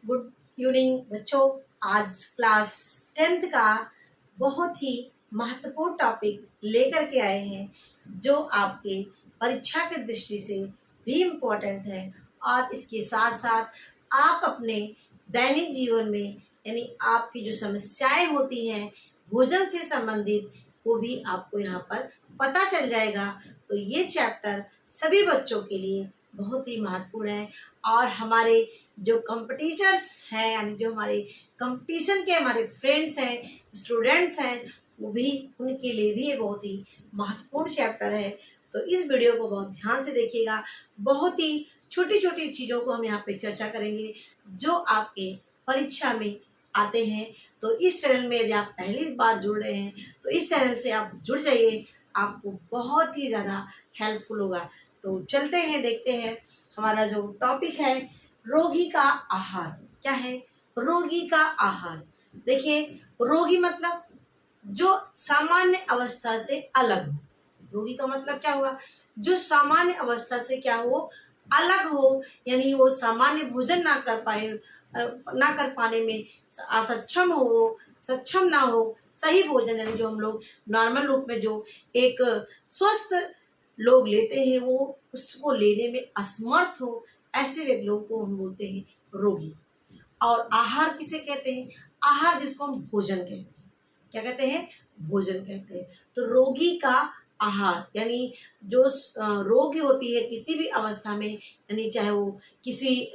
Good evening बच्चों। आज class 10th का बहुत ही महत्वपूर्ण टॉपिक लेकर के आए हैं जो आपके परीक्षा की दृष्टि से भी इम्पोर्टेंट है और इसके साथ साथ आप अपने दैनिक जीवन में यानी आपकी जो समस्याएं होती हैं भोजन से संबंधित वो भी आपको यहाँ पर पता चल जाएगा। तो ये चैप्टर सभी बच्चों के लिए बहुत ही महत्वपूर्ण है और हमारे जो कॉम्पिटिटर्स हैं यानी जो हमारे कंपटीशन के हमारे फ्रेंड्स हैं स्टूडेंट्स हैं वो भी उनके लिए भी ये बहुत ही महत्वपूर्ण चैप्टर है। तो इस वीडियो को बहुत ध्यान से देखिएगा। बहुत ही छोटी छोटी चीज़ों को हम यहाँ पे चर्चा करेंगे जो आपके परीक्षा में आते हैं। तो इस चैनल में यदि आप पहली बार जुड़ रहे हैं तो इस चैनल से आप जुड़ जाइए, आपको बहुत ही ज़्यादा हेल्पफुल होगा। तो चलते हैं, देखते हैं हमारा जो टॉपिक है रोगी का आहार। क्या है रोगी का आहार? देखिए, रोगी मतलब जो सामान्य अवस्था से अलग हो। रोगी का मतलब क्या हुआ? जो सामान्य अवस्था से क्या हो, अलग हो, यानी वो सामान्य भोजन ना कर पाए, ना कर पाने में असक्षम हो, सक्षम ना हो। सही भोजन यानी जो हम लोग नॉर्मल रूप में जो एक स्वस्थ लोग लेते हैं वो उसको लेने में असमर्थ हो, ऐसे लोगों को हम बोलते हैं रोगी। और आहार किसे कहते हैं? आहार जिसको हम भोजन कहते हैं। क्या कहते हैं? भोजन कहते हैं। तो रोगी का आहार यानी जो रोगी होती है किसी भी अवस्था में, यानी चाहे वो किसी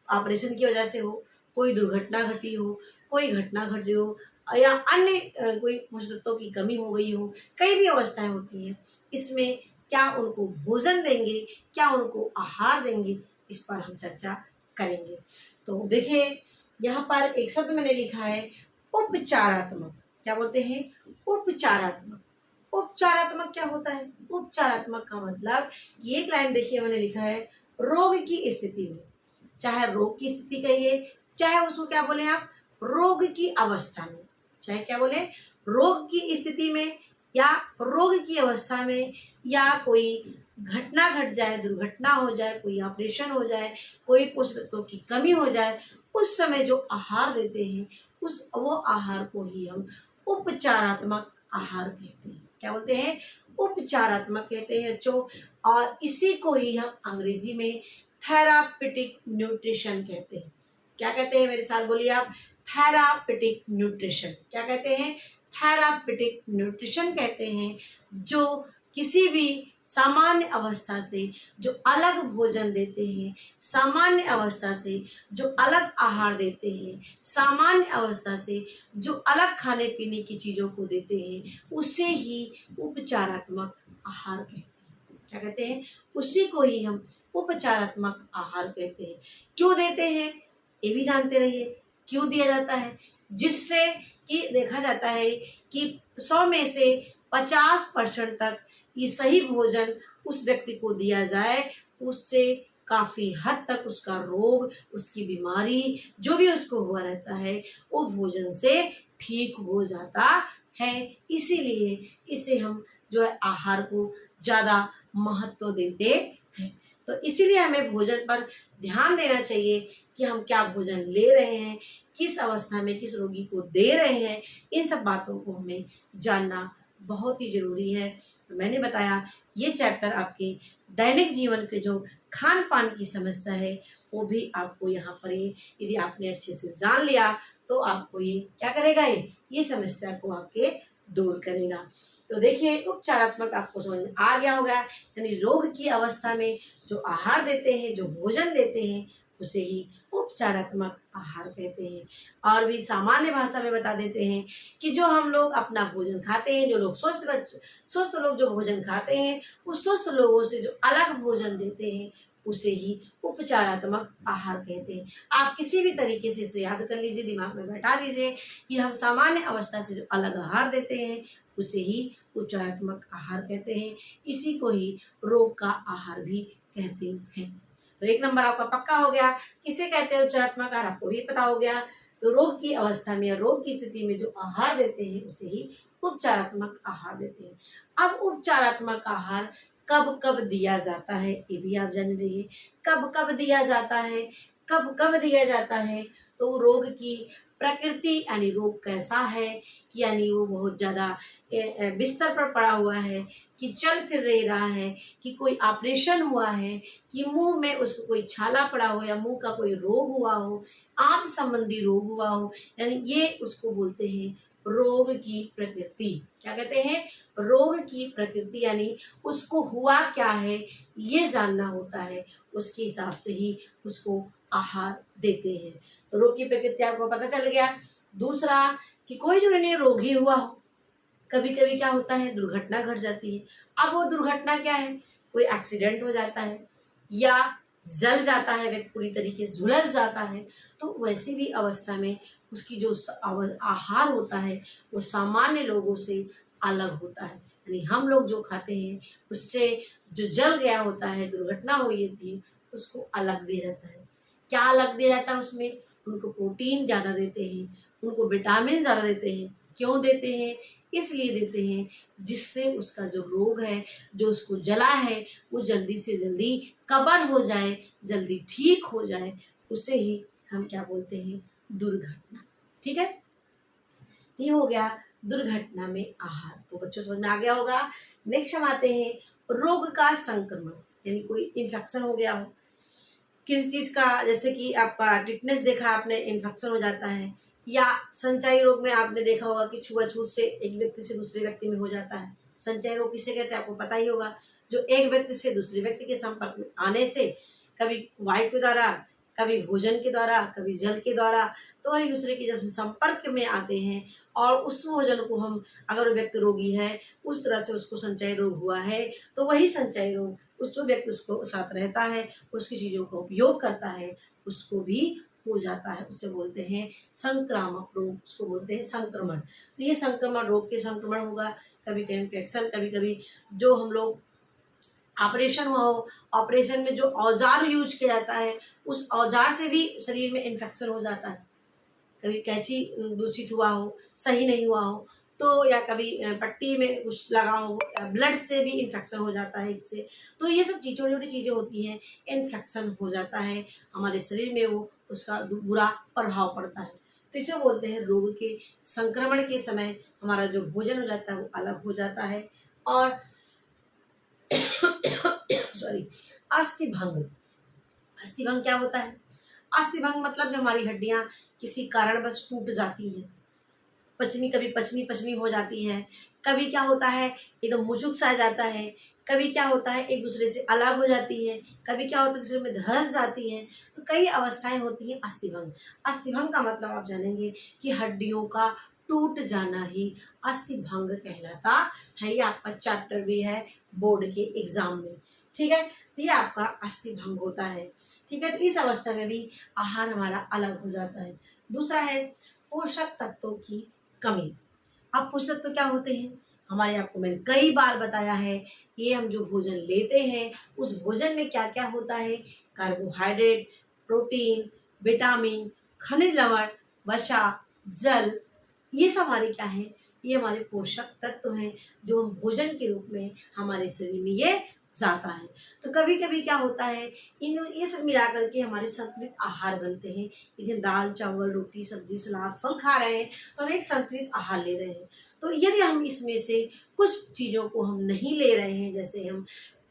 ऑपरेशन की वजह से हो, कोई दुर्घटना घटी हो, कोई घटना घटी हो या अन्य कोई पोषक तत्वों की कमी हो गई हो, कई भी अवस्थाएं होती हैं। इसमें क्या उनको भोजन देंगे, क्या उनको आहार देंगे, इस पर हम चर्चा करेंगे। तो देखिए, यहाँ पर एक शब्द मैंने लिखा है उपचारात्मक। क्या बोलते हैं? उपचारात्मक। उपचारात्मक क्या होता है? उपचारात्मक का मतलब ये एक लाइन देखिए, मैंने लिखा है रोग की स्थिति में, चाहे रोग की स्थिति कहिए, चाहे उसको क्या बोले आप, रोग की अवस्था में, चाहे क्या बोले, रोग की स्थिति में या रोग की अवस्था में, या कोई घटना घट जाए, दुर्घटना हो जाए, कोई ऑपरेशन हो जाए, कोई पोषक तत्वों की कमी हो जाए, उस समय जो आहार देते हैं वो आहार को ही हम उपचारात्मक आहार कहते हैं। क्या बोलते हैं? उपचारात्मक कहते हैं बच्चों। और इसी को ही हम अंग्रेजी में थेरापेटिक न्यूट्रिशन कहते हैं। क्या कहते हैं? मेरे साथ बोलिए आप, थेरापेटिक न्यूट्रिशन। क्या कहते हैं? थेरापेटिक न्यूट्रिशन कहते हैं जो किसी भी सामान्य अवस्था से जो अलग भोजन देते हैं, सामान्य अवस्था से जो अलग आहार देते हैं, सामान्य अवस्था से जो अलग खाने पीने की चीज़ों को देते हैं, उसे ही उपचारात्मक आहार कहते हैं। क्या कहते हैं? उसी को ही हम उपचारात्मक आहार कहते हैं। क्यों देते हैं ये भी जानते रहिए। क्यों दिया जाता है? जिससे कि देखा जाता है कि 100 में से 50% तक ये सही भोजन उस व्यक्ति को दिया जाए, उससे काफ़ी हद तक उसका रोग, उसकी बीमारी जो भी उसको हुआ रहता है वो भोजन से ठीक हो जाता है। इसीलिए इसे हम जो है आहार को ज़्यादा महत्व देते हैं। तो इसीलिए हमें भोजन पर ध्यान देना चाहिए कि हम क्या भोजन ले रहे हैं, किस अवस्था में किस रोगी को दे रहे हैं, इन सब बातों को हमें जानना बहुत ही जरूरी है। तो मैंने बताया ये चैप्टर आपके दैनिक जीवन के जो खान पान की समस्या है वो भी आपको यहाँ पर ये यदि आपने अच्छे से जान लिया तो आपको ये क्या करेगा, ये समस्या को आपके दूर करेगा। तो देखिए, उपचारात्मक आपको समझ में आ गया होगा, यानी रोग की अवस्था में जो आहार देते हैं, जो भोजन देते हैं, उसे ही उपचारात्मक आहार कहते हैं। और भी सामान्य भाषा में बता देते हैं कि जो हम लोग अपना भोजन खाते हैं, जो लोग स्वस्थ लोग जो भोजन खाते हैं, उस स्वस्थ लोगों से जो अलग भोजन देते हैं उसे ही उपचारात्मक आहार कहते हैं। आप किसी भी तरीके से इसे याद कर लीजिए, दिमाग में बैठा लीजिए कि हम सामान्य अवस्था से जो अलग आहार देते हैं उसे ही उपचारात्मक आहार कहते हैं। इसी को ही रोग का आहार भी कहते हैं। तो 1 नंबर आपका पक्का हो गया। किसे कहते हैं उपचारात्मक आहार, आपको भी पता हो गया। तो रोग की अवस्था में या रोग की स्थिति में जो आहार देते हैं उसे ही उपचारात्मक आहार देते हैं। अब उपचारात्मक आहार कब कब दिया जाता है ये भी आप जान लीजिए। कब कब दिया जाता है, कब कब दिया जाता है? तो रोग की प्रकृति यानी रोग कैसा है, कि यानी वो बहुत ज़्यादा बिस्तर पर पड़ा हुआ है, कि चल फिर नहीं रहा है, कि कोई ऑपरेशन हुआ है, कि मुंह में उसको कोई छाला पड़ा हो या मुंह का कोई रोग हुआ हो, आंत संबंधी रोग हुआ हो, यानी ये उसको बोलते हैं रोग की प्रकृति। क्या कहते हैं? रोग की प्रकृति, यानी उसको हुआ क्या है ये जानना होता है, उसके हिसाब से ही उसको आहार देते हैं। तो रोग की प्रकृति आपको पता चल गया। दूसरा कि कोई जो नहीं रोग ही हुआ हो, कभी कभी क्या होता है दुर्घटना घट जाती है। अब वो दुर्घटना क्या है, कोई एक्सीडेंट हो जाता है या जल जाता है, व्यक्ति पूरी तरीके से झुलस जाता है, तो वैसी भी अवस्था में उसकी जो आहार होता है वो सामान्य लोगों से अलग होता है। यानी हम लोग जो खाते हैं उससे जो जल गया होता है, दुर्घटना हुई थी, उसको अलग दिया जाता है। क्या अलग दिया जाता है उसमें? उनको प्रोटीन ज़्यादा देते हैं, उनको विटामिन ज़्यादा देते हैं। क्यों देते हैं? इसलिए देते हैं जिससे उसका जो रोग है, जो उसको जला है, वो जल्दी से जल्दी कवर हो जाए, जल्दी ठीक हो जाए। उसे ही हम क्या बोलते हैं? दुर्घटना। ठीक है, ये हो गया दुर्घटना में आहार। तो बच्चों समझ में आ गया होगा। नेक्स्ट हम आते हैं रोग का संक्रमण, यानी कोई इन्फेक्शन हो गया हो किसी चीज का, जैसे कि आपका टिटनेस देखा आपने, इन्फेक्शन हो जाता है, या संचारी रोग में आपने देखा होगा कि छुआछूत से एक व्यक्ति से दूसरे व्यक्ति में हो जाता है। संचारी रोग किसे कहते हैं आपको पता ही होगा, जो एक व्यक्ति से दूसरे व्यक्ति के संपर्क में आने से, कभी वायु के द्वारा, कभी भोजन के द्वारा, कभी जल के द्वारा, तो एक दूसरे के जब संपर्क में आते हैं और उस भोजन को हम, अगर वो व्यक्ति रोगी है उस तरह से उसको संचारी रोग हुआ है, तो वही संचारी रोग उस जो व्यक्ति उसको साथ रहता है, उसकी चीज़ों का उपयोग करता है, उसको भी हो जाता है। उसे बोलते हैं संक्रामक रोग, उसको बोलते हैं संक्रमण। तो ये संक्रमण, रोग के संक्रमण होगा, कभी कभी इन्फेक्शन, कभी कभी जो हम लोग ऑपरेशन हुआ हो, ऑपरेशन में जो औजार यूज किया जाता है उस औजार से भी शरीर में इन्फेक्शन हो जाता है। कभी कैंची दूषित हुआ हो, सही नहीं हुआ हो, तो या कभी पट्टी में कुछ लगा हो, ब्लड से भी इन्फेक्शन हो जाता है इससे। तो ये सब छोटी छोटी चीज़ें होती हैं, इन्फेक्शन हो जाता है हमारे शरीर में, वो उसका बुरा प्रभाव पड़ता है। तो इसे बोलते हैं रोग के संक्रमण के समय हमारा जो भोजन हो जाता है वो अलग हो जाता है। और सॉरी, अस्थि भंग। अस्थि भंग क्या होता है? अस्थि भंग मतलब जब हमारी हड्डियां किसी कारणवश टूट जाती हैं, पचनी, कभी पचनी पचनी हो जाती है, कभी क्या होता है एकदम मुचुक सा आ जाता है, कभी क्या होता है एक दूसरे से अलग हो जाती है, कभी क्या होता है दूसरे में धंस जाती हैं। तो कई अवस्थाएं होती हैं अस्थि भंग। अस्थि भंग का मतलब आप जानेंगे कि हड्डियों का टूट जाना ही अस्थि भंग कहलाता है। ये आपका चैप्टर भी है बोर्ड के एग्जाम में। ठीक है, तो ये आपका अस्थि भंग होता है। ठीक है, तो इस अवस्था में भी आहार हमारा अलग हो जाता है। दूसरा है पोषक तत्वों की कमी। अब पोषक तत्व क्या होते हैं हमारे, आपको मैंने कई बार बताया है, ये हम जो भोजन लेते हैं उस भोजन में क्या क्या होता है, कार्बोहाइड्रेट, प्रोटीन, विटामिन, खनिज लवण, वसा, जल, ये सब हमारे क्या है, ये हमारे पोषक तत्व हैं जो हम भोजन के रूप में हमारे शरीर में ये जाता है। तो कभी कभी क्या होता है, इन ये सब मिला करके हमारे संतुलित आहार बनते हैं। यदि दाल, चावल, रोटी, सब्जी, सलाद, फल खा रहे हैं तो हम एक संतुलित आहार ले रहे हैं। तो यदि हम इसमें से कुछ चीज़ों को हम नहीं ले रहे हैं, जैसे हम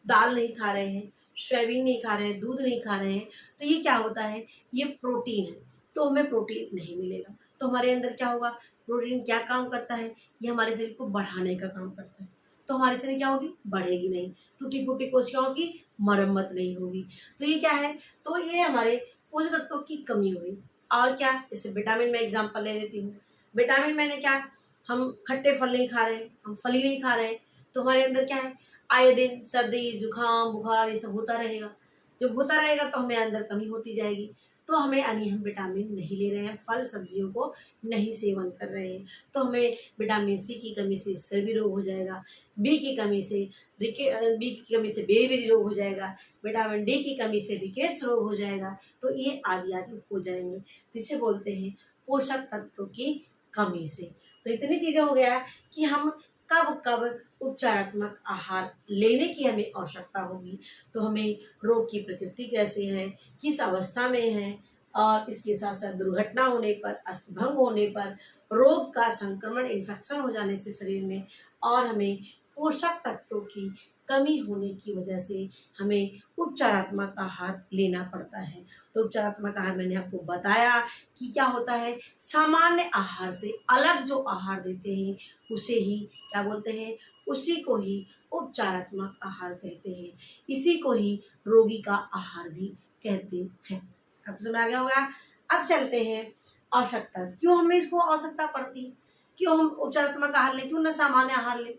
दाल नहीं खा रहे हैं, सोयाबीन नहीं खा रहे हैं, दूध नहीं खा रहे हैं, तो ये क्या होता है, ये प्रोटीन है, तो हमें प्रोटीन नहीं मिलेगा। तो हमारे अंदर क्या होगा, प्रोटीन क्या काम करता है, ये हमारे शरीर को बढ़ाने का काम करता है। तो हमारे शरीर क्या होगी, बढ़ेगी नहीं, टूटी फूटी कोशिकाओं की मरम्मत नहीं होगी। तो ये क्या है, तो ये हमारे पोषक तत्वों की कमी हुई। और क्या, जैसे विटामिन में एग्जांपल ले लेती हूँ। विटामिन मैंने क्या, हम खट्टे फल नहीं खा रहे, हम फली नहीं खा रहे, तो हमारे अंदर क्या है, आए दिन सर्दी, जुकाम, बुखार ये सब होता रहेगा। जब होता रहेगा तो हमें अंदर कमी होती जाएगी। तो हमें यानी हम विटामिन नहीं ले रहे हैं, फल सब्जियों को नहीं सेवन कर रहे हैं, तो हमें विटामिन सी की कमी से स्कर्वी रोग हो जाएगा, बी की कमी से बी की कमी से बेरी रोग हो जाएगा, विटामिन डी की कमी से रिकेट्स रोग हो जाएगा। तो ये आदि आदि हो जाएंगे। तो इसे बोलते हैं पोषक तत्वों की कमी से। तो इतनी चीज़ें हो गया कि हम कब कब उपचारात्मक आहार लेने की हमें आवश्यकता होगी। तो हमें रोग की प्रकृति कैसे है, किस अवस्था में है, और इसके साथ साथ दुर्घटना होने पर, अस्थभंग होने पर, रोग का संक्रमण, इन्फेक्शन हो जाने से शरीर में, और हमें पोषक तत्वों की कमी होने की वजह से हमें उपचारात्मक आहार लेना पड़ता है। तो उपचारात्मक आहार मैंने आपको बताया कि क्या होता है, सामान्य आहार से अलग जो आहार देते हैं उसे ही क्या बोलते हैं, उसी को ही उपचारात्मक आहार कहते हैं, इसी को ही रोगी का आहार भी कहते हैं। अब समझ आ गया होगा। अब चलते हैं आवश्यकता, क्यों हमें इसको आवश्यकता पड़ती है, क्यों हम उपचारात्मक आहार लें, क्यों ना सामान्य आहार लें।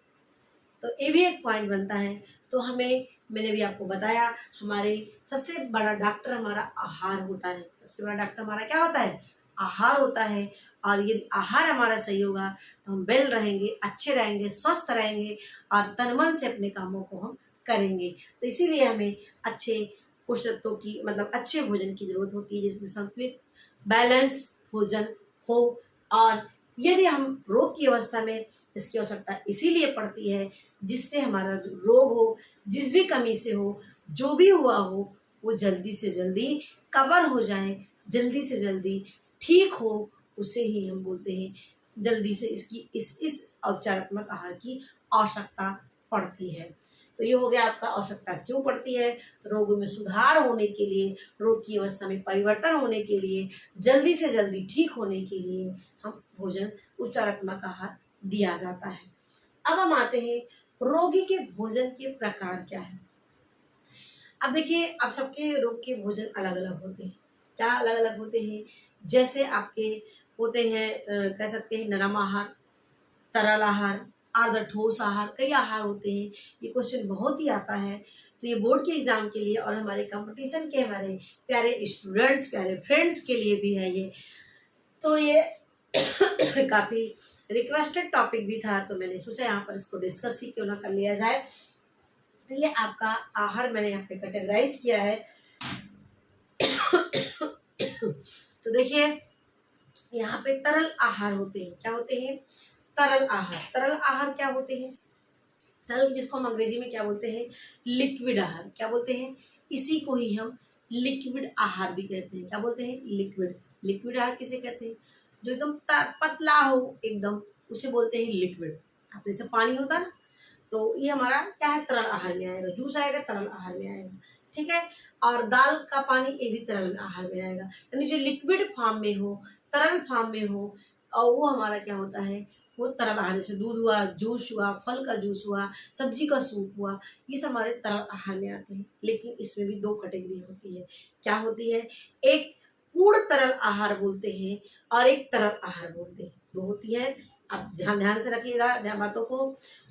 तो ये भी एक पॉइंट बनता है। तो हमें, मैंने भी आपको बताया, हमारे सबसे बड़ा डॉक्टर हमारा आहार होता है। सबसे बड़ा डॉक्टर हमारा क्या होता है, आहार होता है। और यदि आहार हमारा सही होगा तो हम वेल रहेंगे, अच्छे रहेंगे, स्वस्थ रहेंगे और तन मन से अपने कामों को हम करेंगे। तो इसीलिए हमें अच्छे पोषक तत्वों की, मतलब अच्छे भोजन की जरूरत होती है जिसमें संतुलित बैलेंस भोजन हो। और यदि हम रोग की अवस्था में, इसकी आवश्यकता इसीलिए पड़ती है जिससे हमारा जो रोग हो, जिस भी कमी से हो, जो भी हुआ हो, वो जल्दी से जल्दी कवर हो जाए, जल्दी से जल्दी ठीक हो, उसे ही हम बोलते हैं जल्दी से इसकी इस उपचारात्मक आहार की आवश्यकता पड़ती है। तो ये हो गया आपका आवश्यकता क्यों पड़ती है। तो रोगों में सुधार होने के लिए, रोग की अवस्था में परिवर्तन होने के लिए, जल्दी से जल्दी ठीक होने के लिए हम भोजन, उपचारात्मक आहार दिया जाता है। अब हम आते हैं रोगी के भोजन के प्रकार क्या है। अब देखिए, अब सबके रोग के भोजन अलग अलग होते हैं। क्या अलग अलग होते हैं, जैसे आपके होते हैं कह सकते हैं नरम आहार, तरल आहार, अर्ध ठोस आहार, कई आहार होते हैं। ये क्वेश्चन बहुत ही आता है। तो ये बोर्ड के एग्जाम के लिए और हमारे कंपटीशन के हमारे प्यारे स्टूडेंट्स, प्यारे फ्रेंड्स के लिए भी है ये। तो ये काफ़ी रिक्वेस्टेड टॉपिक भी था, तो मैंने सोचा यहाँ पर इसको डिस्कस ही क्यों ना कर लिया जाए। तो ये आपका आहार मैंने यहाँ पे कैटेगराइज किया है। तो देखिए, यहाँ पे तरल आहार होते हैं। क्या होते हैं, तरल आहार। तरल आहार क्या होते हैं, तरल जिसको हम अंग्रेजी में क्या बोलते हैं, लिक्विड आहार। क्या बोलते हैं, इसी को ही हम लिक्विड आहार भी कहते हैं। क्या बोलते हैं, लिक्विड। लिक्विड आहार किसे कहते हैं, जो एकदम पतला हो एकदम, उसे बोलते हैं लिक्विड। आप जैसे पानी होता है ना, तो ये हमारा क्या है, तरल आहार में आएगा। जूस आएगा, तरल आहार में आएगा, ठीक है। और दाल का पानी, ये भी तरल आहार में आएगा। यानी जो लिक्विड फॉर्म में हो, तरल फॉर्म में हो, और वो हमारा क्या होता है, वो तरल आहार। जैसे दूध हुआ, जूस हुआ, फल का जूस हुआ, सब्जी का सूप हुआ, ये सब हमारे तरल आहार में आते हैं। लेकिन इसमें भी दो कैटेगरी होती है। क्या होती है, एक पूर्ण तरल आहार बोलते हैं और एक तरल आहार बोलते हैं, दो होती है। आप ध्यान से रखिएगा ध्यान बातों को।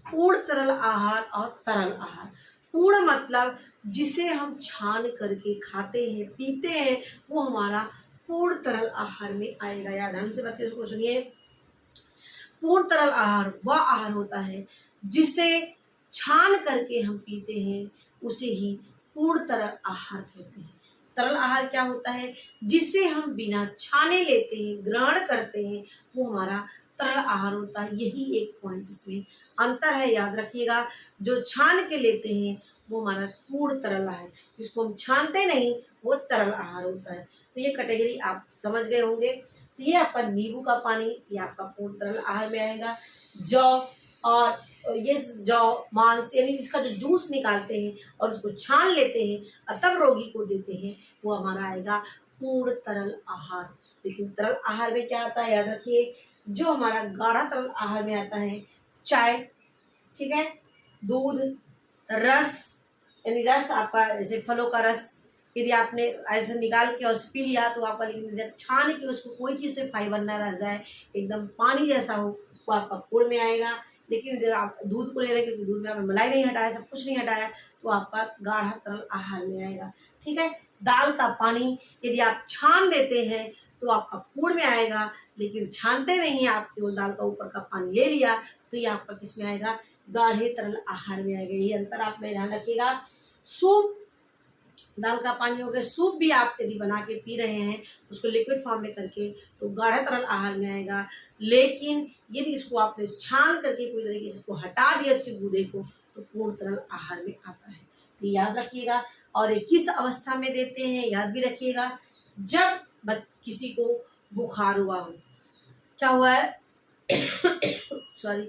पूर्ण तरल आहार और तरल आहार। पूर्ण मतलब जिसे हम छान करके खाते हैं, पीते हैं, वो हमारा पूर्ण तरल आहार में आएगा। या ध्यान से बातें उसको सुनिए। पूर्ण तरल आहार वह आहार होता है जिसे छान करके हम पीते हैं, उसे ही पूर्ण तरल आहार कहते हैं। तरल आहार क्या होता है, जिसे हम बिना छाने लेते हैं, ग्रहण करते हैं, वो हमारा तरल आहार होता है। यही एक पॉइंट इसमें अंतर है, याद रखिएगा। जो छान के लेते हैं वो हमारा पूर्ण तरल आहार, जिसको हम छानते नहीं वो तरल आहार होता है। तो ये कैटेगरी आप समझ गए होंगे। तो ये आपका नींबू का पानी, ये आपका पूर्ण तरल आहार में आएगा। जौ, और ये जौ मांस, यानी इसका जो जूस निकालते हैं और उसको छान लेते हैं और तब रोगी को देते हैं, वो हमारा आएगा पूर्ण तरल आहार। लेकिन तरल आहार में क्या आता है, याद रखिए, जो हमारा गाढ़ा तरल आहार में आता है, चाय, ठीक है, दूध, रस, यानी रस आपका जैसे फलों का रस, यदि आपने ऐसे निकाल के और पी लिया तो आपका, लेकिन छान के उसको कोई चीज़ से फाइबर ना रह जाए, एकदम पानी जैसा हो, वो आपका पूर्ण में आएगा। लेकिन यदि आप दूध को ले रहे हैं, क्योंकि दूध में आपने मलाई नहीं हटाया, सब कुछ नहीं हटाया, तो आपका गाढ़ा तरल आहार में आएगा, ठीक है। दाल का पानी यदि आप छान देते हैं तो आपका पूर्ण में आएगा, लेकिन छानते नहीं हैं आप, केवल दाल का ऊपर का पानी ले लिया, तो ये आपका किस में आएगा, गाढ़े तरल आहार में आएगा। ये अंतर आप में ध्यान रखिएगा। सूप, दाल का पानी हो गया, सूप भी आप यदि बना के पी रहे हैं उसको लिक्विड फॉर्म में करके, तो गाढ़ा तरल आहार में आएगा। लेकिन यदि इसको आपने छान करके पूरी तरीके से इसको हटा दिया इसके गूदे को, तो पूर्ण तरल आहार में आता है। तो याद रखिएगा। और ये किस अवस्था में देते हैं, याद भी रखिएगा, जब किसी को बुखार हुआ हो, क्या हुआ है सॉरी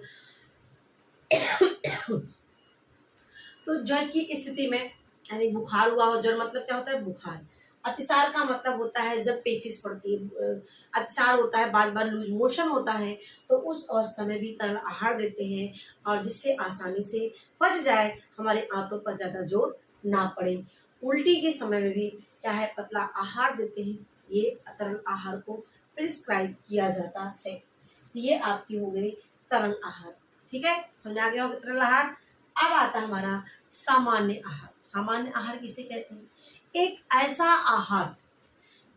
तो ज्वर की स्थिति में, यानी बुखार हुआ हो, ज्वर मतलब क्या होता है बुखार, अतिसार का मतलब होता है जब पेचिश पड़ती है, अतिसार होता है, बार बार लूज मोशन होता है, तो उस अवस्था में भी तरल आहार देते हैं और जिससे आसानी से पच जाए, हमारे आंतों पर ज़्यादा जोर ना पड़े। उल्टी के समय में भी क्या है पतला आहार देते हैं, ये तरल आहार को प्रिस्क्राइब किया जाता है। तो ये आपकी हो गई तरल आहार, ठीक है, समझ आ गया होगा तरल आहार। अब आता है हमारा सामान्य आहार। सामान्य आहार किसे कहते हैं? एक ऐसा आहार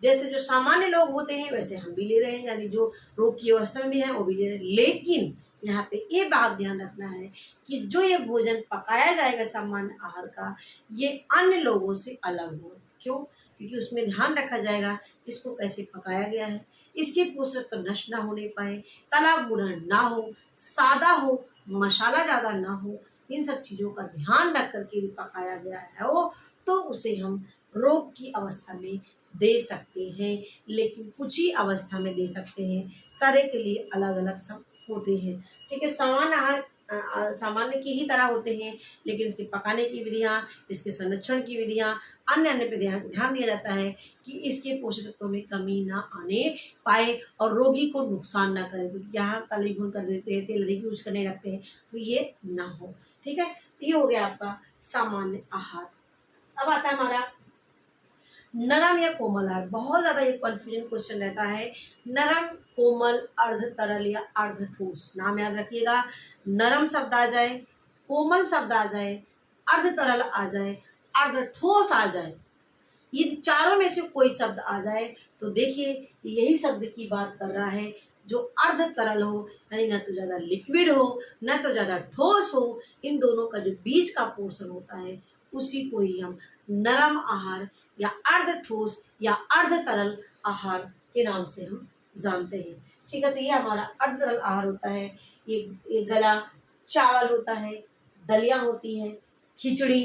जैसे जो सामान्य लोग होते हैं वैसे हम भी ले रहे हैं, यानी जो रोग की अवस्था में भी है वो भी ले रहे हैं, लेकिन यहाँ पे ये बात ध्यान रखना है कि जो ये भोजन पकाया जाएगा सामान्य आहार का, ये अन्य लोगों से अलग हो। क्यों? क्योंकि उसमें ध्यान रखा जाएगा इसको कैसे पकाया गया है, इसके पोषक तत्व नष्ट ना होने पाए, तला भुना ना हो, सादा हो, मसाला ज़्यादा ना हो, इन सब चीज़ों का ध्यान रख करके पकाया गया है वो, तो उसे हम रोग की अवस्था में दे सकते हैं, लेकिन कुछ ही अवस्था में दे सकते हैं, सारे के लिए अलग अलग सब होते हैं, ठीक है। सामान्य आहार सामान्य की ही तरह होते हैं, लेकिन इसके पकाने की विधियाँ, इसके संरक्षण की विधियाँ, अन्य अन्य पे ध्यान दिया जाता है कि इसके पोषक तत्वों में कमी ना आने पाए और रोगी को नुकसान ना करे, क्योंकि यहाँ तली भून कर देते हैं, तेल अधिक यूज करने लगते हैं, तो ये ना हो, ठीक है। तो ये हो गया आपका सामान्य आहार। अब आता है हमारा नरम या कोमल आहार। बहुत ज्यादा ये कॉन्फ्यूजन क्वेश्चन रहता है, नरम, कोमल, अर्ध तरल या अर्ध ठोस। नाम याद रखिएगा, नरम शब्द आ जाए, कोमल शब्द आ जाए, अर्ध तरल आ जाए, अर्ध ठोस आ जाए, ये चारों में से कोई शब्द आ जाए तो देखिए यही शब्द की बात कर रहा है, जो अर्ध तरल हो, यानी न तो ज्यादा लिक्विड हो न तो ज्यादा ठोस हो, इन दोनों का जो बीच का पोर्शन होता है उसी को ही हम नरम आहार या अर्ध ठोस या अर्ध तरल आहार के नाम से हम जानते हैं, ठीक है। तो ये हमारा अर्ध तरल आहार होता है, ये गला चावल होता है, दलिया होती है, खिचड़ी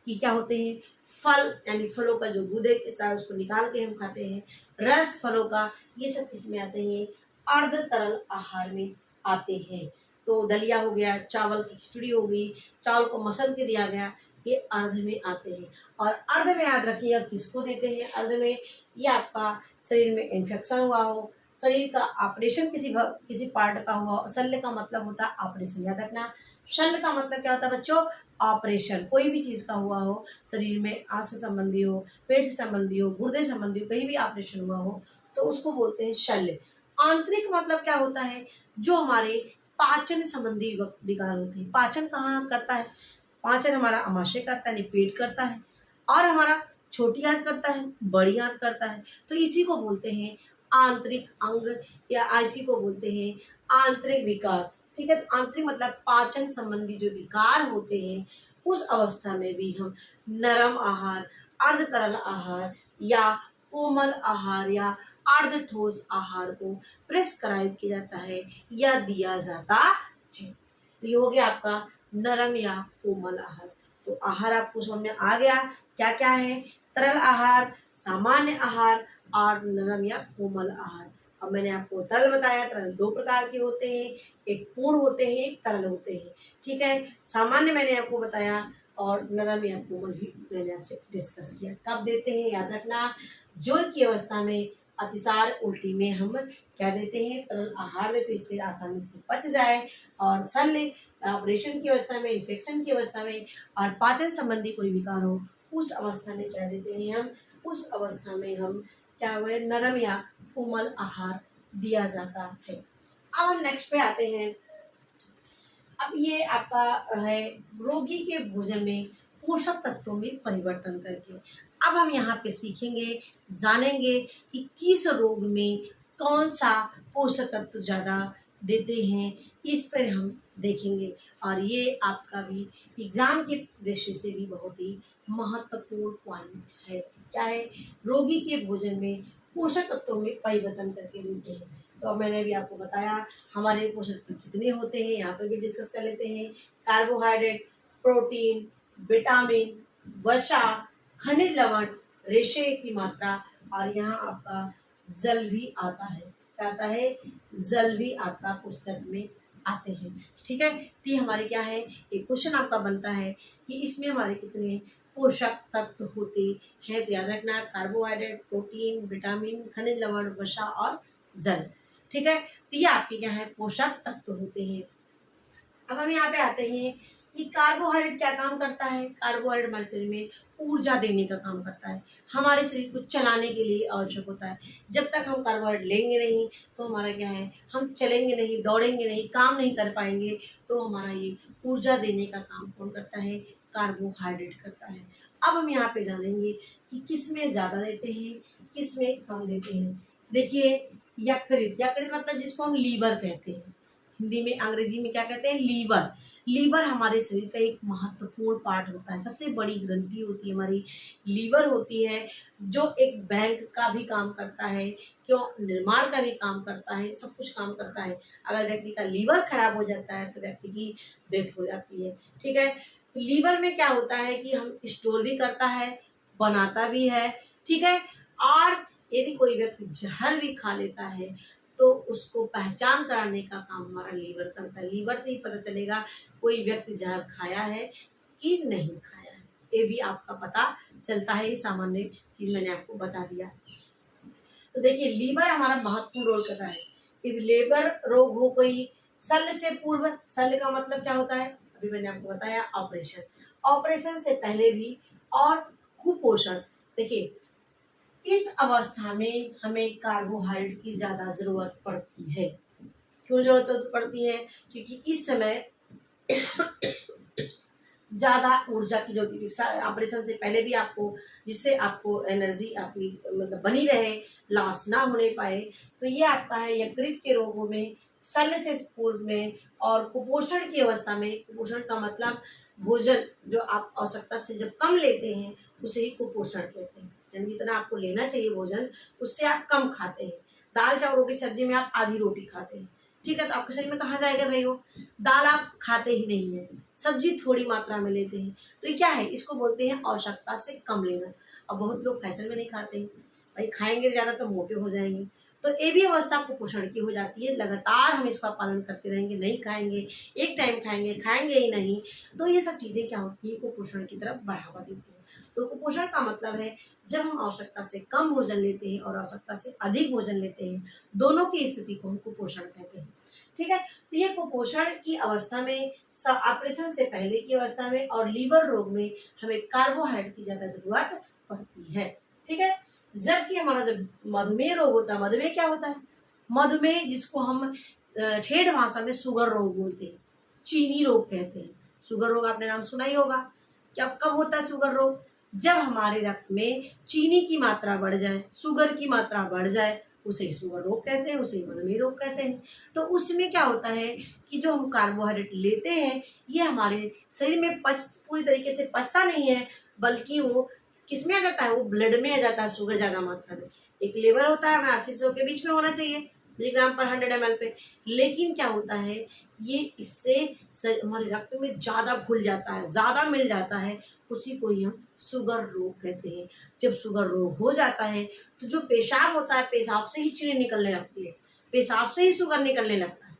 की क्या होते हैं, फल यानी फलों का जो गूदे है उसको निकाल के हम खाते हैं, रस फलों का, ये सब किसमें आते हैं, अर्ध तरल आहार में आते हैं। तो दलिया हो गया, चावल की खिचड़ी हो गई, चावल को मसल के दिया गया, ये अर्ध में आते हैं। और अर्ध में याद रखिएगा किसको देते हैं, अर्ध में ये आपका शरीर में इन्फेक्शन हुआ हो, शरीर का ऑपरेशन किसी पार्ट का हुआ, शल्य का मतलब होता है ऑपरेशन, याद रखना। शल्य का मतलब क्या होता है बच्चों, ऑपरेशन, कोई भी चीज का हुआ हो, शरीर में आंत से संबंधी हो, पेट से संबंधी हो, गुर्दे संबंधी हो, कहीं भी ऑपरेशन हुआ हो तो उसको बोलते हैं शल्य। आंतरिक मतलब क्या होता है, जो हमारे पाचन संबंधी विकार होते हैं। पाचन कहाँ करता है, पाचन हमारा आमाशय करता है, यानी पेट करता है, और हमारा छोटी आंत करता है, बड़ी आंत करता है, तो इसी को बोलते हैं आंतरिक अंग या इसी को बोलते हैं आंतरिक विकार, ठीक है। तो आंतरिक मतलब पाचन संबंधी जो विकार होते हैं, उस अवस्था में भी हम नरम आहार, अर्ध तरल आहार या कोमल आहार या अर्ध ठोस आहार को प्रिस्क्राइब किया जाता है या दिया जाता है। तो ये हो गया आपका नरम या कोमल आहार। तो आहार आपको समझ में आ गया क्या क्या है, तरल आहार, सामान्य आहार और नरम या कोमल आहार। अब मैंने आपको तरल बताया, तरल दो प्रकार के होते हैं, एक पूर्ण होते हैं, एक तरल होते हैं, ठीक है। सामान्य मैंने आपको बताया और नरम या कोमल भी मैंने आपसे डिस्कस किया। कब देते हैं याद रखना, जोर की अवस्था में, अतिसार उल्टी में हम क्या देते हैं, तरल आहार देते हैं, इससे आसानी से पच जाए, और शल्य ऑपरेशन की अवस्था में, इन्फेक्शन की अवस्था में और पाचन संबंधी कोई विकार हो, उस अवस्था में क्या देते हैं हम, उस अवस्था में हम क्या हुए, नरम या कोमल आहार दिया जाता है। अब हम नेक्स्ट पे आते हैं। अब ये आपका है रोगी के भोजन में पोषक तत्वों में परिवर्तन करके। अब हम यहाँ पे सीखेंगे, जानेंगे कि किस रोग में कौन सा पोषक तत्व ज़्यादा देते हैं, इस पर हम देखेंगे। और ये आपका भी एग्जाम की दृष्टि से भी बहुत ही महत्वपूर्ण पॉइंट है। क्या है, रोगी के भोजन में पोषक तत्वों में परिवर्तन करके देते हैं। तो अब मैंने भी आपको बताया हमारे पोषक तत्व कितने होते हैं, यहाँ पर भी डिस्कस कर लेते हैं। कार्बोहाइड्रेट, प्रोटीन, विटामिन, वसा, खनिज लवण, रेशे की मात्रा, और यहाँ आपका जल भी आता है। क्या आता है? जल भी आपका पुस्तक में आते हैं। ठीक है, तो ये हमारे क्या है, एक क्वेश्चन आपका बनता है कि इसमें हमारे कितने पोषक तत्व होते हैं। तो याद रखना, कार्बोहाइड्रेट, प्रोटीन, विटामिन, खनिज लवण, वसा और जल। ठीक है, तो ये आपके क्या है, पोषक तत्व होते हैं। अब हम यहाँ पे आते हैं कि कार्बोहाइड्रेट क्या काम करता है। कार्बोहाइड्रेट हमारे शरीर में ऊर्जा देने का काम करता है, हमारे शरीर को चलाने के लिए आवश्यक होता है। जब तक हम कार्बोहाइड्रेट लेंगे नहीं तो हमारा क्या है, हम चलेंगे नहीं, दौड़ेंगे नहीं, काम नहीं कर पाएंगे। तो हमारा ये ऊर्जा देने का काम कौन करता है, कार्बोहाइड्रेट करता है। अब हम यहाँ पे जानेंगे कि किस में ज़्यादा देते हैं, किस में कम देते हैं। देखिए, यकृत, यकृत मतलब जिसको हम लीवर कहते हैं, हिंदी में अंग्रेजी में क्या कहते हैं, लीवर। लीवर हमारे शरीर का एक महत्वपूर्ण पार्ट होता है, सबसे बड़ी ग्रंथि होती है हमारी लीवर होती है, जो एक बैंक का भी काम करता है, क्यों, निर्माण का भी काम करता है, सब कुछ काम करता है। अगर व्यक्ति का लीवर खराब हो जाता है तो व्यक्ति की डेथ हो जाती है। ठीक है, तो लीवर में क्या होता है कि हम स्टोर भी करता है, बनाता भी है। ठीक है, और यदि कोई व्यक्ति जहर भी खा लेता है तो उसको पहचान कराने का काम हमारा लीवर करता है। लीवर से ही पता चलेगा कोई व्यक्ति जहर खाया है कि नहीं खाया है, ये भी आपका पता चलता है। ये सामान्य चीज मैंने आपको बता दिया। तो देखिए, लीवर हमारा महत्वपूर्ण रोल करता है। यदि लीवर रोग हो कोई, शल्य से पूर्व, शल्य का मतलब क्या होता है, अभी मैंने आपको बताया, ऑपरेशन, ऑपरेशन से पहले भी, और कुपोषण। देखिए, इस अवस्था में हमें कार्बोहाइड्रेट की ज्यादा जरूरत पड़ती है। क्यों जरूरत पड़ती है? क्योंकि इस समय ज्यादा ऊर्जा की जरूरत है। ऑपरेशन से पहले भी आपको, जिससे आपको एनर्जी आपकी मतलब बनी रहे, लॉस ना होने पाए। तो ये आपका है यकृत के रोगों में, शल्य से पूर्व में, और कुपोषण की अवस्था में। कुपोषण का मतलब भोजन जो आप आवश्यकता से जब कम लेते हैं उसे ही कुपोषण कहते हैं। यानी जितना आपको लेना चाहिए भोजन, उससे आप कम खाते हैं। दाल चावल रोटी सब्जी में आप आधी रोटी खाते हैं। ठीक है, तो आपके शरीर में कहाँ जाएगा भाई वो, दाल आप खाते ही नहीं है, सब्जी थोड़ी मात्रा में लेते हैं। तो ये क्या है, इसको बोलते हैं आवश्यकता से कम लेना। और बहुत लोग फैशन में नहीं खाते हैं, भाई खाएंगे ज़्यादा तो मोटे हो जाएंगे। तो ये भी अवस्था कुपोषण की हो जाती है। लगातार हम इसका पालन करते रहेंगे, नहीं खाएंगे, एक टाइम खाएंगे, खाएंगे ही नहीं, तो ये सब चीज़ें क्या होती है, कुपोषण की तरफ बढ़ावा देती है। तो कुपोषण का मतलब है जब हम आवश्यकता से कम भोजन लेते हैं और आवश्यकता से अधिक भोजन लेते हैं, दोनों की स्थिति को हम कुपोषण कहते हैं। ठीक है, तो ये कुपोषण की अवस्था में, ऑपरेशन से पहले की अवस्था में और लीवर रोग में हमें कार्बोहाइड्रेट की ज्यादा जरूरत पड़ती है। ठीक है, जबकि हमारा जो मधुमेह रोग होता है, मधुमेह क्या होता है, मधुमेह जिसको हम ठेठ भाषा में शुगर रोग बोलते हैं, चीनी रोग कहते हैं। शुगर रोग आपने नाम सुना ही होगा। क्या कब होता है शुगर रोग? जब हमारे रक्त में चीनी की मात्रा बढ़ जाए, शुगर की मात्रा बढ़ जाए, उसे शुगर रोग कहते हैं, उसे मधुमेह रोग कहते हैं। तो उसमें क्या होता है कि जो हम कार्बोहाइड्रेट लेते हैं ये हमारे शरीर में पूरी तरीके से पचता नहीं है, बल्कि वो किस में आ जाता है, वो ब्लड में आ जाता है, शुगर ज्यादा मात्रा में। एक लेवल होता है 80-100 के बीच में होना चाहिए मिलीग्राम पर 100 ml पे, लेकिन क्या होता है ये इससे हमारे रक्त में ज्यादा घुल जाता है, ज्यादा मिल जाता है, उसी को ही हम शुगर रोग कहते हैं। जब शुगर रोग हो जाता है तो जो पेशाब होता है, पेशाब से ही चीनी निकलने लगती है, पेशाब से ही शुगर निकलने लगता है।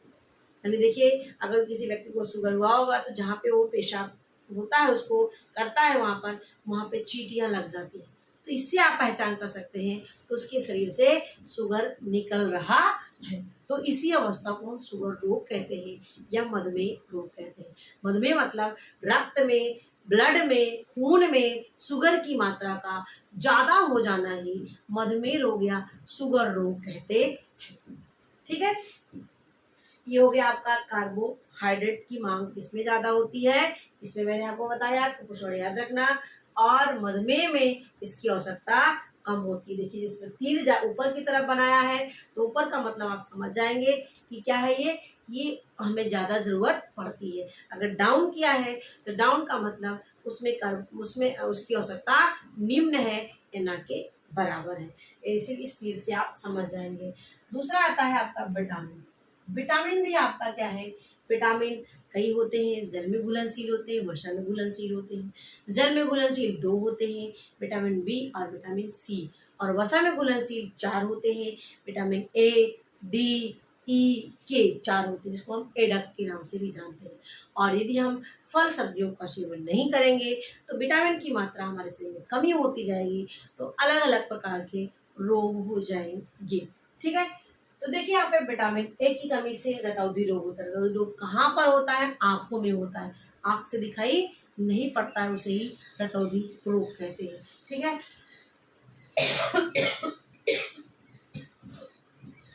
यानी देखिए, अगर किसी व्यक्ति को शुगर हुआ होगा तो जहाँ पे वो पेशाब होता है उसको करता है, वहाँ पे चींटियाँ लग जाती है। तो इससे आप पहचान कर सकते हैं तो उसके शरीर से शुगर निकल रहा है। तो इसी अवस्था को हम शुगर रोग कहते हैं या मधुमेह रोग कहते हैं। मधुमेह मतलब रक्त में, ब्लड में, खून में शुगर की मात्रा का ज्यादा हो जाना ही मधुमेह रोग या शुगर रोग कहते हैं। ठीक है, ये हो गया आपका कार्बोहाइड्रेट की मांग किसमें ज्यादा होती है, इसमें मैंने आपको बताया, कुपोषण याद रखना। और मधुमेह में इसकी आवश्यकता कम होती है। देखिए, जिसमें तीर ऊपर की तरफ बनाया है तो ऊपर का मतलब आप समझ जाएंगे कि क्या है ये हमें ज्यादा जरूरत पड़ती है। अगर डाउन किया है तो डाउन का मतलब उसमें उसकी आवश्यकता निम्न है या ना के बराबर है। ऐसे इस तीर से आप समझ जाएंगे। दूसरा आता है आपका विटामिन। विटामिन भी आपका क्या है, विटामिन कई होते हैं, जल में घुलनशील होते हैं, वसा में घुलनशील होते हैं। जल में घुलनशील 2 होते हैं, विटामिन बी और विटामिन सी। और वसा में घुलनशील 4 होते हैं। विटामिन ए, डी, ई, के 4 होते हैं, जिसको हम एडक के नाम से भी जानते हैं। और यदि हम फल सब्जियों का सेवन नहीं करेंगे तो विटामिन की मात्रा हमारे शरीर में कमी होती जाएगी, तो अलग अलग प्रकार के रोग हो जाएंगे। ठीक है, तो देखिए यहाँ पे विटामिन ए की कमी से रतौंधी रोग होता है। रतौंधी रोग कहाँ पर होता है? आंखों में होता है। आंख से दिखाई नहीं पड़ता है, उसे ही रतौंधी रोग कहते हैं। ठीक है,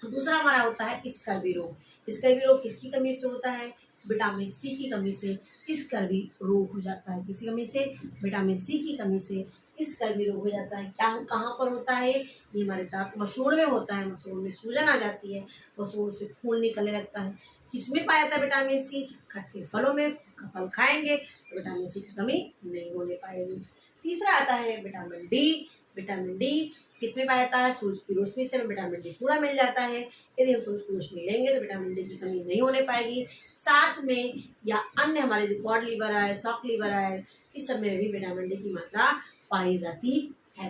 दूसरा हमारा होता है स्कर्वी रोग। स्कर्वी रोग किसकी कमी से होता है? विटामिन सी की कमी से स्कर्वी रोग हो जाता है। किसी कमी से? विटामिन सी की कमी से स्कर्वी रोग हो जाता है। क्या कहाँ पर होता है? ये हमारे दांत मसूड़ में होता है। मसूड़ में सूजन आ जाती है, मसूड़ से खून निकलने लगता है। किसमें पाया जाता है विटामिन सी? खट्टे फलों में। फल खाएंगे तो विटामिन सी की कमी नहीं होने पाएगी। तीसरा आता है विटामिन डी। विटामिन डी किसमें पाया जाता है? सूरज की रोशनी से हमें विटामिन डी पूरा मिल जाता है। यदि हम सूरज की रोशनी लेंगे तो विटामिन डी की कमी नहीं होने पाएगी। साथ में या अन्य हमारे जो क्वाड लीवर है, सॉक लीवर है, इस सब में भी विटामिन डी की मात्रा पाई जाती है।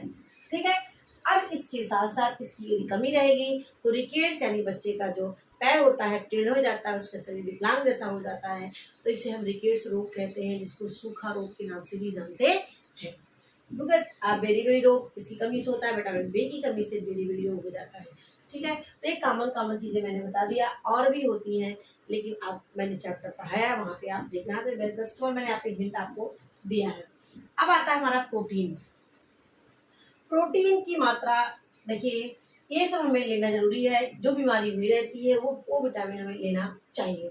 ठीक है, अब इसके साथ साथ इसकी यदि कमी रहेगी तो रिकेट्स यानी बच्चे का जो पैर होता है टेढ़ हो जाता है, उसका शरीर विकलांग जैसा हो जाता है, तो इसे हम रिकेट्स रोग कहते हैं, जिसको सूखा रोग के नाम से भी जानते हैं। बेरी रोग इसकी कमी से होता है। विटामिन बी की कमी से बेरी रोग हो जाता है। ठीक है, तो एक कॉमन चीजें मैंने बता दिया, और भी होती हैं, लेकिन अब मैंने चैप्टर पढ़ाया वहाँ पे आप देखना, तो बस मैंने यहाँ पे हिंट आपको दिया है। अब आता है हमारा प्रोटीन। प्रोटीन की मात्रा देखिए, ये सब हमें लेना जरूरी है। जो बीमारी हुई रहती है वो विटामिन हमें लेना चाहिए।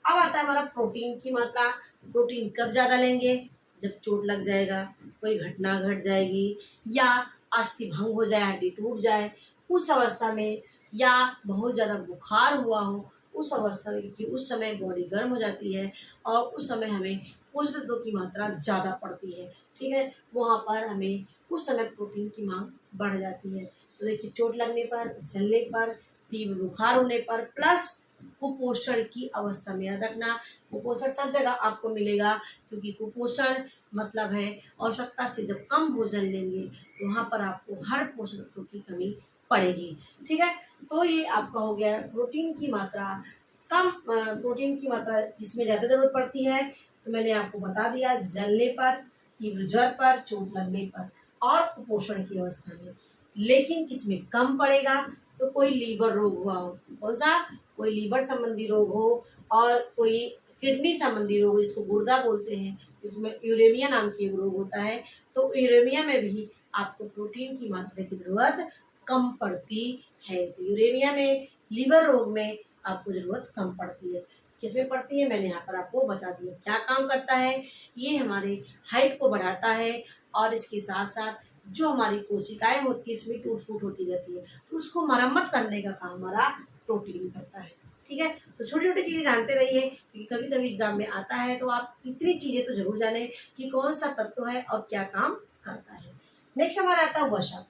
अब आता है हमारा प्रोटीन की मात्रा। प्रोटीन कब ज़्यादा लेंगे? जब चोट लग जाएगा, कोई घटना घट जाएगी, या अस्थि भंग हो जाए, हड्डी टूट जाए, उस अवस्था में, या बहुत ज़्यादा बुखार हुआ हो, उस अवस्था में, क्योंकि उस समय बॉडी गर्म हो जाती है और उस समय हमें पोषक तत्वों की मात्रा ज़्यादा पड़ती है। ठीक है, वहाँ पर हमें उस समय प्रोटीन की मांग बढ़ जाती है। तो देखिए, चोट लगने पर, जलने पर, तीव्र बुखार होने पर, प्लस कुपोषण की अवस्था में। याद रखना, कुपोषण सब जगह आपको मिलेगा, क्योंकि कुपोषण मतलब है आवश्यकता से जब कम भोजन लेंगे तो वहाँ पर आपको हर पोषक तत्व की कमी पड़ेगी। ठीक है, तो ये आपका हो गया प्रोटीन की मात्रा। प्रोटीन की मात्रा जिसमें ज़्यादा जरूरत पड़ती है, तो मैंने आपको बता दिया, जलने पर, तीव्र ज्वर पर, चोट लगने पर और कुपोषण की अवस्था में। लेकिन किसमें कम पड़ेगा? तो कोई लीवर रोग हुआ हो, कौन सा? कोई लीवर संबंधी रोग हो, और कोई किडनी संबंधी रोग हो, जिसको गुर्दा बोलते हैं, इसमें यूरेमिया नाम की एक रोग होता है। तो यूरेमिया में भी आपको प्रोटीन की मात्रा की जरूरत कम पड़ती है। तो यूरेमिया में, लीवर रोग में आपको जरूरत कम पड़ती है। किसमें पड़ती है? मैंने यहाँ पर आपको बता दिया। क्या काम करता है? ये हमारे हाइट को बढ़ाता है, और इसके साथ साथ जो हमारी कोशिकाएं होती है इसमें टूट फूट होती रहती है, तो उसको मरम्मत करने का काम हमारा प्रोटीन करता है। ठीक है, तो छोटी छोटी चीज़ें जानते रहिए, क्योंकि कभी कभी एग्जाम में आता है, तो आप इतनी चीज़ें तो जरूर जाने कि कौन सा तत्व है और क्या काम करता है। नेक्स्ट हमारा आता है वसा।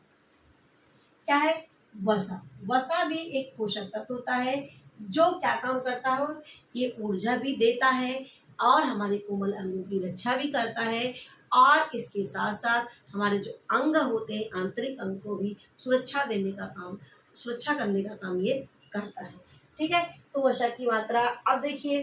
क्या है? वसा। वसा भी एक पोषक तत्व होता है, जो क्या काम करता है? ये ऊर्जा भी देता है और हमारे कोमल अंगों की रक्षा भी करता है, और इसके साथ साथ हमारे जो अंग होते हैं, आंतरिक अंग को भी सुरक्षा देने का काम, सुरक्षा करने का काम ये करता है। ठीक है, तो वसा की मात्रा। अब देखिए,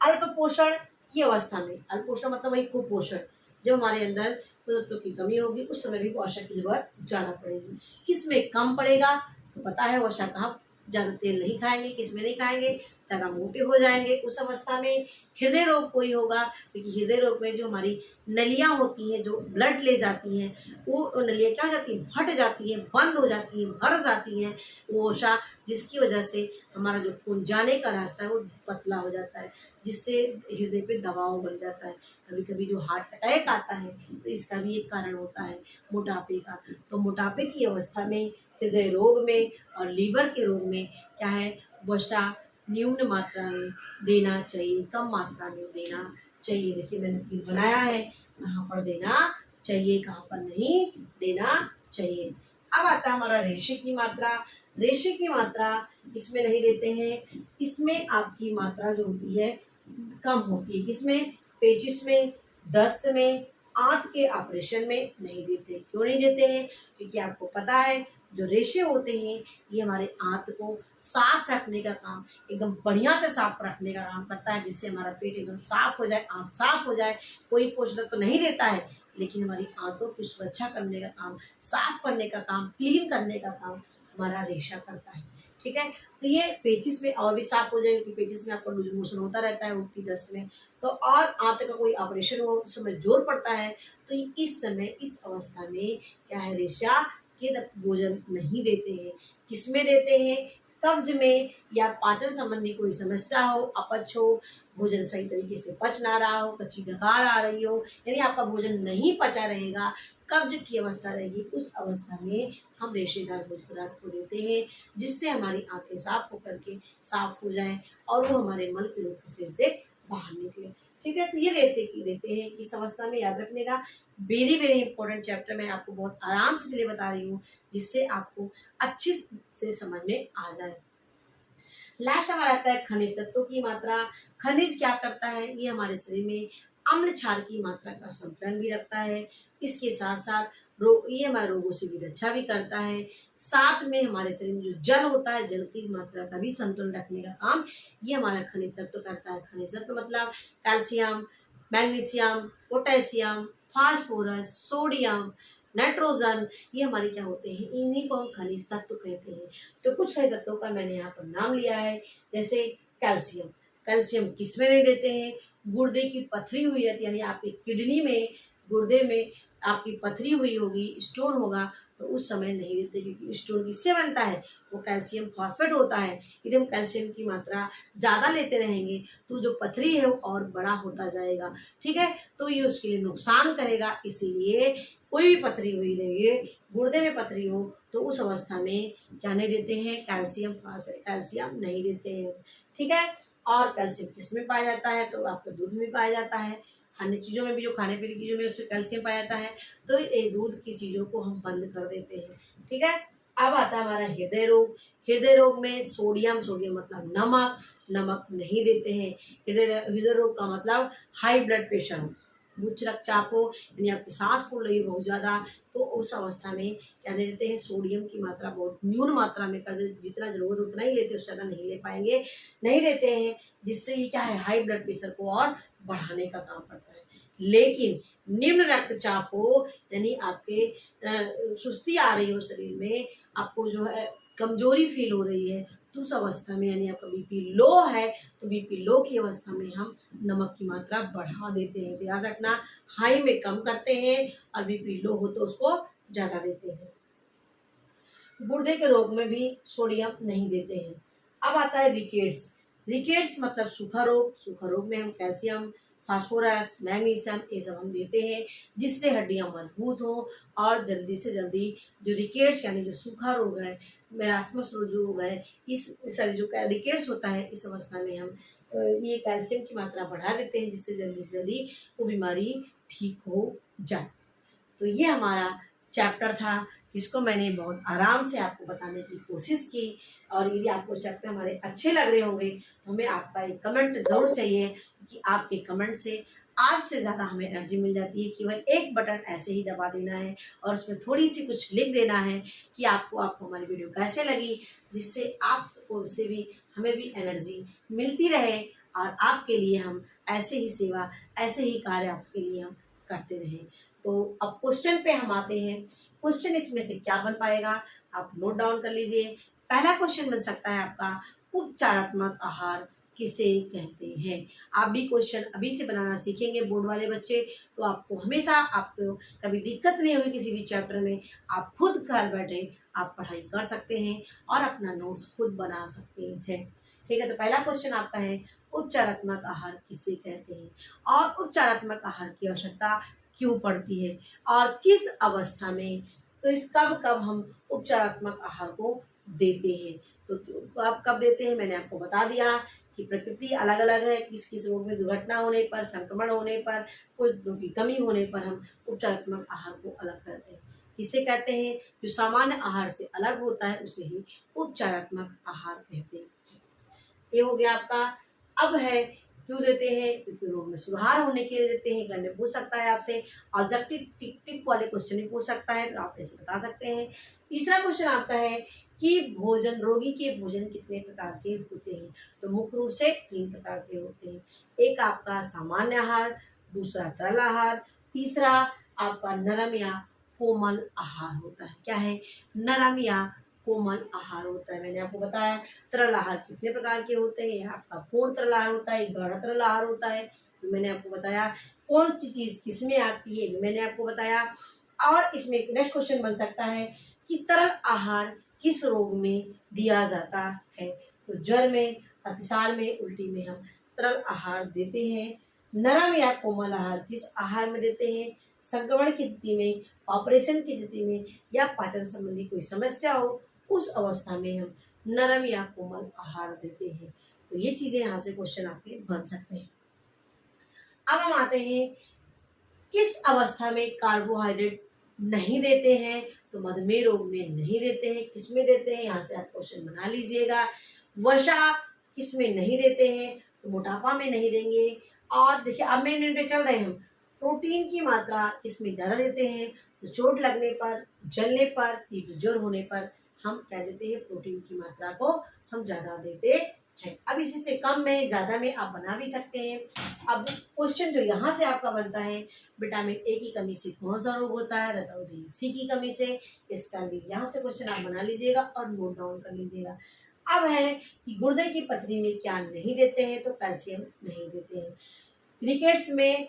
अल्प पोषण की अवस्था में, अल्प पोषण मतलब वही कुपोषण, जब हमारे अंदर तत्वों की कमी होगी उस समय भी वसा की जरूरत ज़्यादा पड़ेगी। किसमें कम पड़ेगा? तो पता है, वसा कहाँ? ज़्यादा तेल नहीं खाएंगे, किसमें नहीं खाएंगे? ज़्यादा मोटे हो जाएंगे उस अवस्था में। हृदय रोग कोई होगा, क्योंकि हृदय रोग में जो हमारी नलियाँ होती हैं, जो ब्लड ले जाती हैं, वो नलियाँ क्या हो जाती हैं? फट जाती हैं, बंद हो जाती हैं, भर जाती हैं, वो वसा, जिसकी वजह से हमारा जो खून जाने का रास्ता है वो पतला हो जाता है, जिससे हृदय पे दबाव बन जाता है। कभी कभी जो हार्ट अटैक आता है, तो इसका भी एक कारण होता है मोटापे का। तो मोटापे की अवस्था में, हृदय रोग में और लीवर के रोग में क्या है? वसा न्यून मात्रा में देना चाहिए, कम मात्रा में देना चाहिए। देखिए, मैंने तीर बनाया है, कहाँ पर देना चाहिए, कहाँ पर नहीं देना चाहिए। अब आता है हमारा रेशे की मात्रा। रेशे की मात्रा इसमें नहीं देते हैं, इसमें आपकी मात्रा जो होती है कम होती है। किसमें? पेचिश में, दस्त में, आंत के ऑपरेशन में नहीं देते। क्यों नहीं देते हैं? क्योंकि आपको पता है जो रेशे होते हैं ये हमारे आंत को साफ रखने का काम, एकदम बढ़िया से साफ रखने का काम करता है, जिससे हमारा पेट एकदम साफ हो जाए, आंत साफ हो जाए। कोई पोषक तो नहीं देता है, लेकिन हमारी आंतों की सुरक्षा करने का काम, साफ करने का काम, क्लीन करने का काम हमारा रेशा करता है। ठीक है, तो ये पेचिस में और भी साफ हो जाएगा, क्योंकि पेचिस में आपका लूज मोशन होता रहता है उल्टी दस्त में, तो और आंत का कोई ऑपरेशन हो उस समय जोर पड़ता है, तो इस समय इस अवस्था में क्या है, रेशा के भोजन नहीं देते हैं। किसमें देते हैं, कब्ज में, या पाचन संबंधी कोई समस्या हो, अपच हो, भोजन सही तरीके से पच ना रहा हो, कच्ची घकार आ रही हो, यानी आपका भोजन नहीं पचा रहेगा, कब्ज की अवस्था रहेगी, उस अवस्था में हम रेशेदार भोज्य पदार्थ को देते हैं, जिससे हमारी आंतें साफ होकर के साफ हो जाएं और वो हमारे मल के रूप से बाहर निकले। ठीक है, तो ये रेशे की देते हैं, इस अवस्था में याद रखने का वेरी वेरी इंपॉर्टेंट चैप्टर मैं आपको बहुत आराम से इसलिए बता रही हूँ, जिससे आपको अच्छी से समझ में आ जाए। लास्ट हमारा आता है खनिज तत्वों की मात्रा। खनिज क्या करता है, ये हमारे शरीर में अम्ल क्षार की मात्रा का संतुलन भी रखता है, इसके साथ साथ ये हमारे रोगों से भी रक्षा भी करता है, साथ में हमारे शरीर में जो जल होता है, जल की मात्रा का भी संतुलन रखने का काम ये हमारा खनिज तत्व करता है। खनिज तत्व मतलब calcium, magnesium, potassium, phosphorus, sodium, nitrogen, ये हमारे क्या होते हैं, इन्हीं को हम खनिज तत्व कहते हैं। तो कुछ खनिज तत्वों का मैंने यहाँ पर नाम लिया है, जैसे कैल्शियम। कैल्शियम किसमें नहीं देते हैं, गुर्दे की पथरी हुई रहती है, यानी आपकी किडनी में, गुर्दे में आपकी पथरी हुई होगी, स्टोन होगा, तो उस समय नहीं देते, क्योंकि स्टोन किससे बनता है, वो कैल्शियम फॉस्फेट होता है। यदि हम कैल्शियम की मात्रा ज़्यादा लेते रहेंगे तो जो पथरी है वो और बड़ा होता जाएगा। ठीक है, तो ये उसके लिए नुकसान करेगा, इसीलिए कोई भी पथरी हुई रही है, गुर्दे में पथरी हो, तो उस अवस्था में क्या नहीं देते हैं, कैल्शियम फॉस्फेट, कैल्शियम नहीं देते हैं। ठीक है, और कैल्शियम किस में पाया जाता है, तो आपके दूध में पाया जाता है, अन्य चीज़ों में भी, जो खाने पीने की चीज़ों में उसमें कैल्शियम पाया जाता है, तो ये दूध की चीज़ों को हम बंद कर देते हैं। ठीक है, अब आता है हमारा हृदय रोग। हृदय रोग में सोडियम, सोडियम मतलब नमक, नमक नहीं देते हैं। हृदय रोग का मतलब हाई ब्लड प्रेशर हो, उच्च रक्तचाप हो, यानी आपकी सांस फूल रही है बहुत ज़्यादा, तो उस अवस्था में क्या नहीं देते हैं, सोडियम की मात्रा बहुत न्यून मात्रा में कर देते, जितना जरूरत उतना ही लेते, उससे ज़्यादा नहीं ले पाएंगे, नहीं देते हैं, जिससे ये क्या है, हाई ब्लड प्रेशर को और बढ़ाने का काम करता है। लेकिन निम्न रक्तचाप हो, यानी आपके सुस्ती आ रही हो शरीर में, आपको जो है कमजोरी फील हो रही है, तो उस अवस्था में, यानी आपका बीपी लो है, तो बीपी लो की अवस्था में हम नमक की मात्रा बढ़ा देते हैं। तो याद रखना, हाई में कम करते हैं और बीपी लो हो तो उसको ज़्यादा देते हैं। गुर्दे के रोग में भी सोडियम नहीं देते हैं। अब आता है रिकेट्स। रिकेट्स मतलब सूखा रोग। सूखा रोग में हम कैल्शियम, फास्फोरस, मैग्नीशियम ये सब हम देते हैं, जिससे हड्डियां मजबूत हो और जल्दी से जल्दी जो रिकेट्स यानी जो सूखा रोग है, मेरास्मस रोग है, इस सारी जो रिकेट्स होता है, इस अवस्था में हम ये कैल्शियम की मात्रा बढ़ा देते हैं, जिससे जल्दी से जल्दी वो बीमारी ठीक हो जाए। तो ये हमारा चैप्टर था, जिसको मैंने बहुत आराम से आपको बताने की कोशिश की, और यदि आपको चैप्टर हमारे अच्छे लग रहे होंगे तो हमें आपका एक कमेंट ज़रूर चाहिए, क्योंकि आपके कमेंट से आपसे ज़्यादा हमें एनर्जी मिल जाती है। केवल एक बटन ऐसे ही दबा देना है और उसमें थोड़ी सी कुछ लिख देना है कि आपको हमारी वीडियो कैसे लगी, जिससे आपको से भी हमें भी एनर्जी मिलती रहे और आपके लिए हम ऐसे ही सेवा, ऐसे ही कार्य आपके लिए हम करते रहें। तो अब क्वेश्चन पे हम आते हैं। क्वेश्चन इसमें से क्या बन पाएगा, आप नोट डाउन कर लीजिए। पहला क्वेश्चन बन सकता है आपका, उपचारात्मक आहार किसे कहते हैं। आप भी क्वेश्चन अभी से बनाना सीखेंगे बोर्ड वाले बच्चे, तो आपको हमेशा, आपको कभी दिक्कत नहीं होगी किसी भी चैप्टर में, आप खुद घर बैठे आप पढ़ाई कर सकते हैं और अपना नोट्स खुद बना सकते हैं। ठीक है, तो पहला क्वेश्चन आपका है, उपचारात्मक आहार किसे कहते हैं और उपचारात्मक आहार की आवश्यकता क्यों पड़ती है और किस अवस्था में, तो इस कब कब हम उपचारात्मक आहार को देते हैं। तो आप कब देते हैं, मैंने आपको बता दिया कि प्रकृति अलग अलग है, किस किस रोग में दुर्घटना होने पर, संक्रमण होने पर, कुछ दूध की कमी होने पर हम उपचारात्मक आहार को अलग करते हैं। किसे कहते हैं, जो सामान्य आहार से अलग होता है उसे ही उपचारात्मक आहार कहते हैं। ये हो गया आपका। अब है क्यों देते हैं? क्योंकि रोग में सुधार होने के लिए देते हैं। गणित पूछ सकता है आपसे, ऑब्जेक्टिव टिक टिक वाले क्वेश्चन भी पूछ सकता है, तो आप ऐसे बता सकते हैं। तीसरा क्वेश्चन आपका है कि भोजन, रोगी के भोजन कितने प्रकार के होते हैं? तो मुख्य रूप से 3 प्रकार के होते हैं। एक आपका सामान्य आहार, दूसरा तरल आहार, तीसरा आपका नरम या कोमल आहार होता है। क्या है? नरम या कोमल आहार होता है। मैंने आपको बताया तरल आहार कितने प्रकार के होते हैं। आपका पूर्ण तरल आहार होता है, गाढ़ा तरल आहार होता है, तो मैंने आपको बताया कौन सी चीज किसमें आती है, मैंने आपको बताया। और इसमें नेक्स्ट क्वेश्चन बन सकता है कि तरल आहार किस रोग में दिया जाता है? तो ज्वर में, अतिसार में, उल्टी में हम तरल आहार देते हैं। नरम या कोमल आहार किस आहार में देते हैं? संक्रमण की स्थिति में, ऑपरेशन की स्थिति में, या पाचन संबंधी कोई समस्या हो उस अवस्था में हम नरम या कोमल आहार देते हैं। तो ये चीजें यहाँ से क्वेश्चन आपके बन सकते हैं। अब हम आते हैं किस अवस्था में कार्बोहाइड्रेट नहीं देते हैं? तो मधुमेह रोग में नहीं देते हैं। किसमें देते हैं? यहाँ से आप क्वेश्चन बना लीजिएगा। वसा किसमें नहीं देते हैं? तो मोटापा में नहीं देंगे। और देखिए अब मेन पे चल रहे हैं हम, प्रोटीन की मात्रा इसमें ज़्यादा देते हैं। तो चोट लगने पर, जलने पर, तीव्र ज्वर होने पर हम क्या देते हैं? प्रोटीन की मात्रा को हम ज़्यादा देते हैं। अब इसी से कम में, ज़्यादा में आप बना भी सकते हैं। अब क्वेश्चन जो यहाँ से आपका बनता है, विटामिन ए की कमी से कौन सा रोग होता है? रतौंधी सी की कमी से। इसका भी यहाँ से क्वेश्चन आप बना लीजिएगा और नोट डाउन कर लीजिएगा। अब है कि गुर्दे की पथरी में क्या नहीं देते हैं? तो कैल्शियम नहीं देते हैं। रिकेट्स में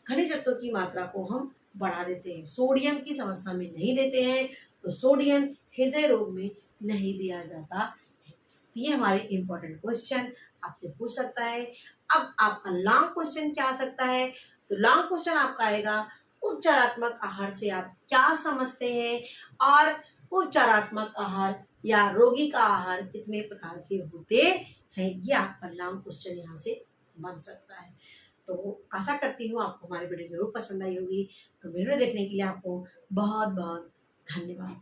खनिज तत्वों की मात्रा को हम बढ़ा देते हैं। सोडियम किस अवस्था में नहीं देते हैं? तो सोडियम हृदय रोग में नहीं दिया जाता है। ये हमारे इंपॉर्टेंट क्वेश्चन आपसे पूछ सकता है। अब आपका लॉन्ग क्वेश्चन क्या आ सकता है? तो लॉन्ग क्वेश्चन आपका आएगा उपचारात्मक आहार से आप क्या समझते हैं, और उपचारात्मक आहार या रोगी का आहार कितने प्रकार के होते हैं? ये आपका लॉन्ग क्वेश्चन यहाँ से बन सकता है। तो आशा करती हूँ आपको हमारी वीडियो जरूर पसंद आई होगी। तो वीडियो देखने के लिए आपको बहुत बहुत धन्यवाद।